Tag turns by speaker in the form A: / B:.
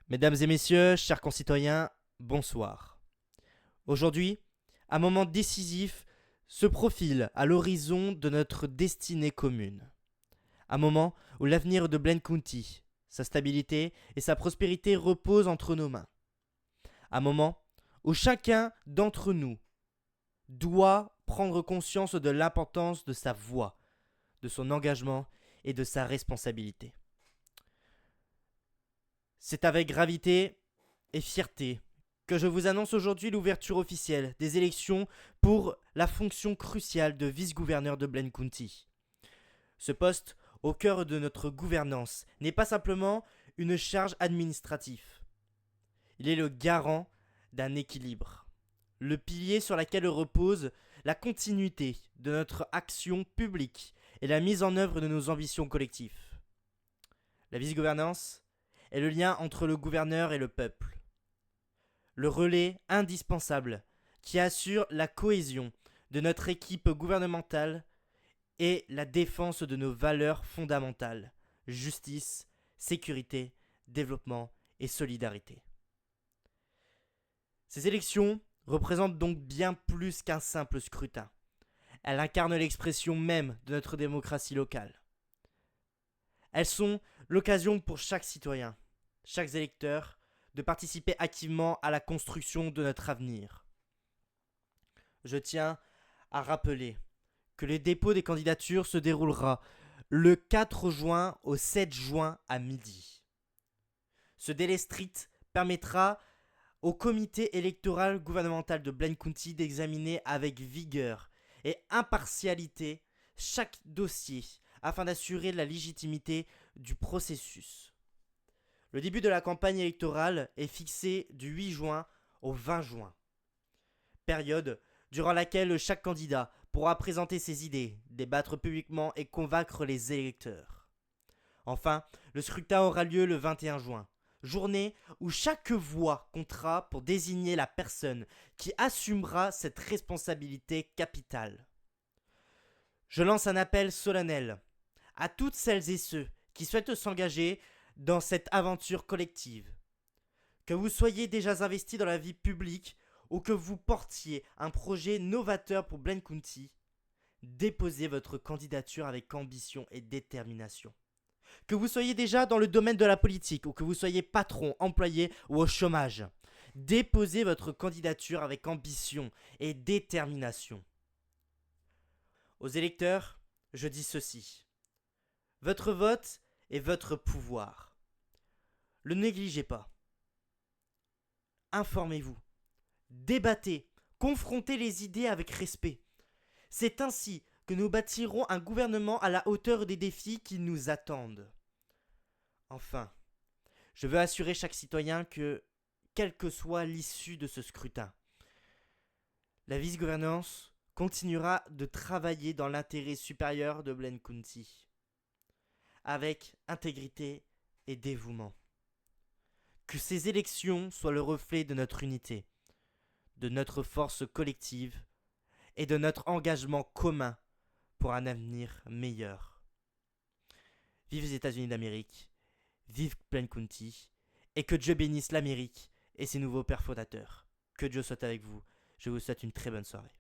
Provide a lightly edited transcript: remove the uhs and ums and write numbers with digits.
A: Mesdames et messieurs, chers concitoyens, bonsoir. Aujourd'hui, un moment décisif se profile à l'horizon de notre destinée commune. Un moment où l'avenir de Blaine County, sa stabilité et sa prospérité reposent entre nos mains. Un moment où chacun d'entre nous doit prendre conscience de l'importance de sa voix, de son engagement et de sa responsabilité. C'est avec gravité et fierté que je vous annonce aujourd'hui l'ouverture officielle des élections pour la fonction cruciale de vice-gouverneur de Blaine County. Ce poste, au cœur de notre gouvernance, n'est pas simplement une charge administrative. Il est le garant d'un équilibre, le pilier sur lequel repose la continuité de notre action publique et la mise en œuvre de nos ambitions collectives. La vice-gouvernance est le lien entre le gouverneur et le peuple, le relais indispensable qui assure la cohésion de notre équipe gouvernementale et la défense de nos valeurs fondamentales, justice, sécurité, développement et solidarité. Ces élections représentent donc bien plus qu'un simple scrutin. Elles incarnent l'expression même de notre démocratie locale. Elles sont l'occasion pour chaque citoyen, chaque électeur, de participer activement à la construction de notre avenir. Je tiens à rappeler que le dépôt des candidatures se déroulera le 4 juin au 7 juin à midi. Ce délai strict permettra au comité électoral gouvernemental de Blaine County d'examiner avec vigueur et impartialité chaque dossier afin d'assurer la légitimité du processus. Le début de la campagne électorale est fixé du 8 juin au 20 juin, période durant laquelle chaque candidat pourra présenter ses idées, débattre publiquement et convaincre les électeurs. Enfin, le scrutin aura lieu le 21 juin, journée où chaque voix comptera pour désigner la personne qui assumera cette responsabilité capitale. Je lance un appel solennel à toutes celles et ceux qui souhaitent s'engager dans cette aventure collective. Que vous soyez déjà investi dans la vie publique ou que vous portiez un projet novateur pour Blaine County, déposez votre candidature avec ambition et détermination. Que vous soyez déjà dans le domaine de la politique ou que vous soyez patron, employé ou au chômage, déposez votre candidature avec ambition et détermination. Aux électeurs, je dis ceci. Votre vote est votre pouvoir. Le négligez pas. Informez-vous. Débattez. Confrontez les idées avec respect. C'est ainsi que nous bâtirons un gouvernement à la hauteur des défis qui nous attendent. Enfin, je veux assurer chaque citoyen que, quelle que soit l'issue de ce scrutin, la vice-gouvernance continuera de travailler dans l'intérêt supérieur de Blaine County, avec intégrité et dévouement. Que ces élections soient le reflet de notre unité, de notre force collective et de notre engagement commun pour un avenir meilleur. Vive les États-Unis d'Amérique, vive Blaine County, et que Dieu bénisse l'Amérique et ses nouveaux pères fondateurs. Que Dieu soit avec vous. Je vous souhaite une très bonne soirée.